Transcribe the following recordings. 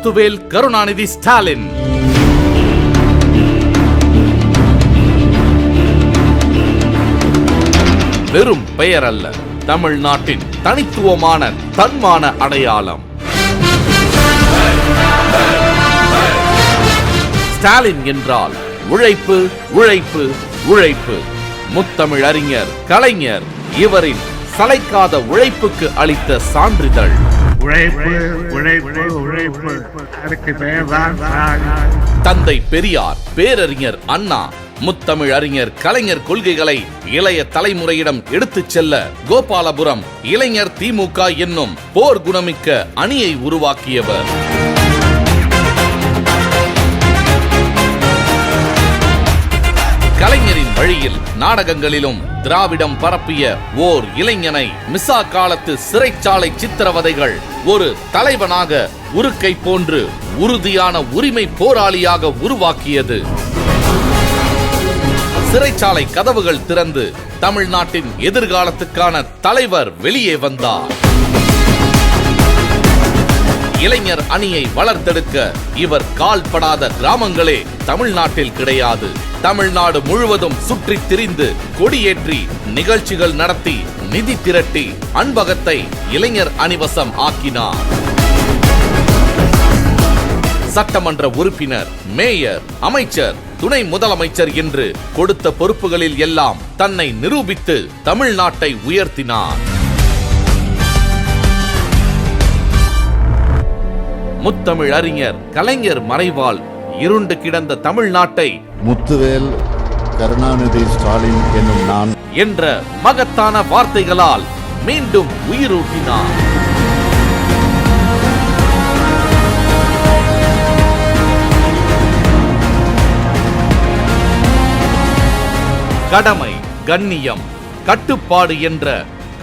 முத்துவேல் கருணாநிதி ஸ்டாலின். வெறும் பெயர் அல்ல, தமிழ்நாட்டின் தனித்துவமான தன்மான அடையாளம். ஸ்டாலின் என்றால் உழைப்பு உழைப்பு உழைப்பு. முத்தமிழ் அறிஞர் கலைஞர் இவரின் சளைக்காத உழைப்புக்கு அளித்த சான்றிதழ். உழைப்பு உழைப்பு உழைப்பு, அதுக்கு பெயர்தான் ஸ்டாலின். தந்தை பெரியார், பேரறிஞர் அண்ணா, முத்தமிழ் அறிஞர் கலைஞர் கொள்கைகளை இளைய தலைமுறையிடம் எடுத்துச் செல்ல கோபாலபுரம் இளைஞர் திமுக என்னும் போர் குணமிக்க அணியை உருவாக்கியவர். கலைஞரின் வழியில் நாடகங்களிலும் திராவிடம் பரப்பிய ஓர் இளைஞனை மிசா காலத்து சிறைச்சாலை சித்திரவதைகள் ஒரு தலைவனாக உருக்கை போன்று உறுதியான உரிமை போராளியாக உருவாக்கியது. சிறைச்சாலை கதவுகள் திறந்து தமிழ்நாட்டின் எதிர்காலத்துக்கான தலைவர் வெளியே வந்தார். இளைஞர் அணியை வளர்த்தெடுக்க இவர் கால்படாத கிராமங்களே தமிழ்நாட்டில் கிடையாது. தமிழ்நாடு முழுவதும் சுற்றி திரிந்து கொடியேற்றி நிகழ்ச்சிகள் நடத்தி நிதி திரட்டி அன்பகத்தை இளைஞர் அணிவசம் ஆக்கினார். சட்டமன்ற உறுப்பினர், மேயர், அமைச்சர், துணை முதலமைச்சர் என்று கொடுத்த பொறுப்புகளில் எல்லாம் தன்னை நிரூபித்து தமிழ்நாட்டை உயர்த்தினார். முத்தமிழ் அறிஞர் கலைஞர் மறைவால் இருண்டு கிடந்த தமிழ்நாட்டை முத்துவேல் கருணாநிதி ஸ்டாலின் என்னும் நான் என்ற மகத்தான வார்த்தைகளால் மீண்டும் உயிரூட்டினார். கடமை, கண்ணியம், கட்டுப்பாடு என்ற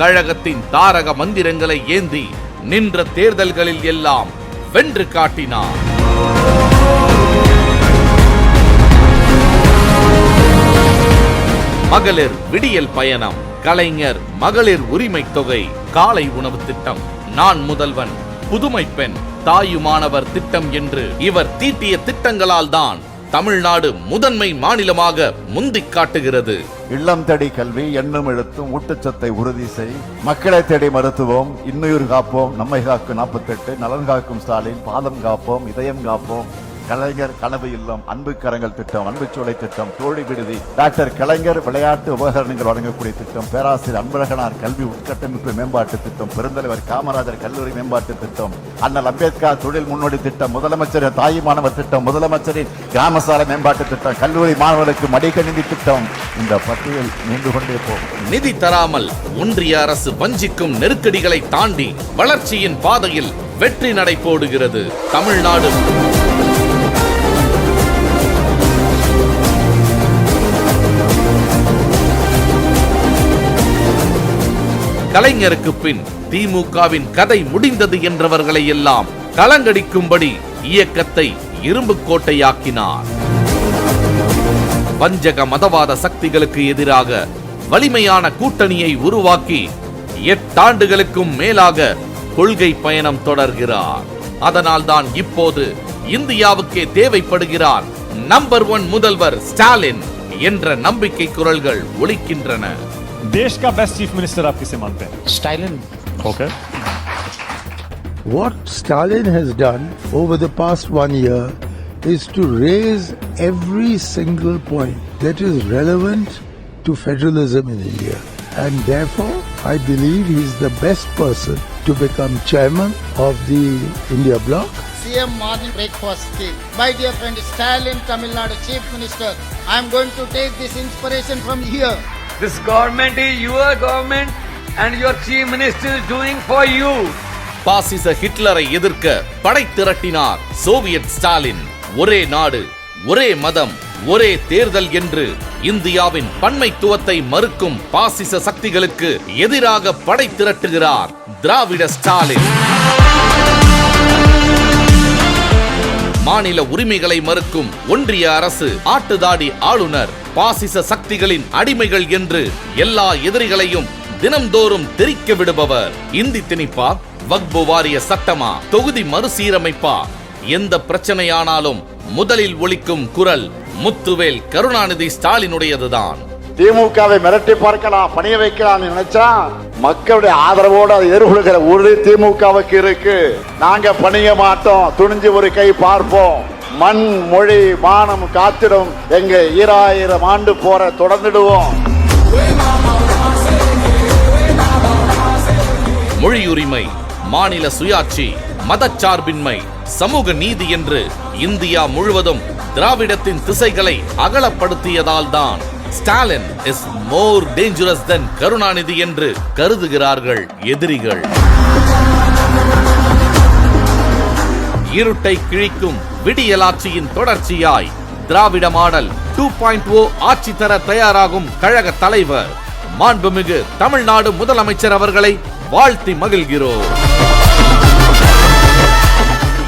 கழகத்தின் தாரக மந்திரங்களை ஏந்தி நின்ற தேர்தல்களில் எல்லாம் வென்று காட்டினார். மகளிர் விடியல் பயணம், கலைஞர் மகளிர் உரிமை தொகை, காலை உணவு திட்டம், நான் முதல்வன், புதுமை பெண், தாயுமானவர் திட்டம் என்று இவர் தீட்டிய திட்டங்களால் தான் தமிழ்நாடு முதன்மை மாநிலமாக முந்திக் காட்டுகிறது. இல்லம் தேடி கல்வி, எண்ணும் எழுத்தும், ஊட்டச்சத்தை உறுதி செய், மக்களை தேடி மருத்துவம், இன்னுயிர் காப்போம், நம்மை காக்கும் 48, நலன் காக்கும் ஸ்டாலின், பாதம் காப்போம், இதயம் காப்போம், கலைஞர் கனவு இல்லம், அன்பு கரங்கள் திட்டம், அன்பு சோலை திட்டம், தோழி விடுதி, டாக்டர் கலைஞர் விளையாட்டு உபகரணங்கள் வழங்கக்கூடிய திட்டம், பேராசிரியர் அன்பழகனார் கல்வி உட்கட்டமைப்பு மேம்பாட்டு திட்டம், பெருந்தலைவர் காமராஜர் கல்லூரி மேம்பாட்டு திட்டம், அண்ணல் அம்பேத்கர் தொழில் முன்னோடி திட்டம், முதலமைச்சரின் தாய் மாணவர் திட்டம், முதலமைச்சரின் கிராமசாலை மேம்பாட்டு திட்டம், கல்லூரி மாணவர்களுக்கு மடிக்கணினி திட்டம், இந்த பட்டியல் நீண்டு கொண்டே போகும். நிதி தராமல் ஒன்றிய அரசு வஞ்சிக்கும் நெருக்கடிகளை தாண்டி வளர்ச்சியின் பாதையில் வெற்றி நடை போடுகிறது தமிழ்நாடு. கலைஞருக்கு பின் திமுகவின் கதை முடிந்தது என்றவர்களை எல்லாம் கலங்கடிக்கும்படி இயக்கத்தை இரும்பு கோட்டையாக்கினார். வஞ்சக மதவாத சக்திகளுக்கு எதிராக வலிமையான கூட்டணியை உருவாக்கி 8 ஆண்டுகளுக்கும் மேலாக கொள்கை பயணம் தொடர்கிறார். அதனால்தான் இப்போது இந்தியாவுக்கே தேவைப்படுகிறார் நம்பர் 1 முதல்வர் ஸ்டாலின் என்ற நம்பிக்கை குரல்கள் ஒலிக்கின்றன. देश का बेस्ट चीफ मिनिस्टर आप किसे मानते हैं? Stalin. Okay. What Stalin has done over the past 1 year is to raise every single point that is relevant to federalism in India. And therefore, I believe he is the best person to become chairman of the India bloc. CM morning breakfast scheme. My dear friend Stalin, Tamil Nadu Chief Minister, I am going to take this inspiration from here. This government is your government and your chief minister is doing for you. பாசிச ஹிட்லரை எதிர்க்க படை திரட்டினார் Soviet Stalin. ஒரே நாடு, ஒரே மதம், ஒரே தேர்தல் என்று இந்தியாவின் பன்மைத்துவத்தை மறுக்கும் பாசிச சக்திகளுக்கு எதிராக படை திரட்டுகிறார் திராவிட ஸ்டாலின். மாநில உரிமைகளை மறுக்கும் ஒன்றிய அரசு ஆட்டுதாடி ஆளுநர் பாசிச சக்திகளின் அடிமைகள் என்று எல்லா எதிரிகளையும் தினம்தோறும் தெரிக்க விடுபவர். இந்தி திணிப்பா, வக்பு வாரிய சட்டமா, தொகுதி மறுசீரமைப்பா, எந்த பிரச்சனையானாலும் முதலில் ஒலிக்கும் குரல் முத்துவேல் கருணாநிதி ஸ்டாலினுடையதுதான். திமுகவை மிரட்டி பார்க்கலாம், பணிய வைக்கலாம் நினைச்சா மக்களுடைய ஆதரவோடு அதை எதிர்கொள்கிற உறுதி திமுகவுக்கு இருக்கு. நாங்க பணிய மாட்டோம், துணிஞ்சு ஒரு கை பார்ப்போம். மண் மொழி மானம் காத்திடும் எங்க 2000 ஆண்டு போற தொடர்ந்துடுவோம். மொழியுரிமை, மாநில சுயாட்சி, மதச்சார்பின்மை, சமூக நீதி என்று இந்தியா முழுவதும் திராவிடத்தின் திசைகளை அகலப்படுத்தியதால் தான் ஸ்டாலின் இஸ் மோர் டேஞ்சரஸ் தென் கருணாநிதி என்று கருதுகிறார்கள் எதிரிகள். இருட்டை கிழிக்கும் விடியலாட்சியின் தொடர்ச்சியாய் திராவிட மாடல் 2.0 ஆட்சி தர தயாராகும் கழக தலைவர் மாண்புமிகு தமிழ்நாடு முதலமைச்சர் அவர்களை வாழ்த்தி மகிழ்கிறோம்.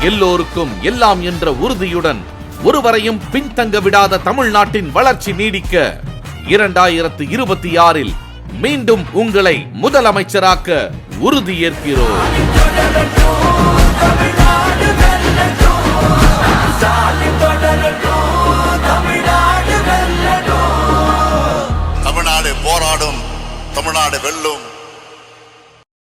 எல்லோருக்கும் எல்லாம் என்ற உறுதியுடன் ஒருவரையும் பின்தங்க விடாத தமிழ்நாட்டின் வளர்ச்சி நீடிக்க 2026 மீண்டும் உங்களை முதலமைச்சராக்க உறுதியேற்கிறோம். தமிழ்நாடு போராடும், தமிழ்நாடு வெல்லும்.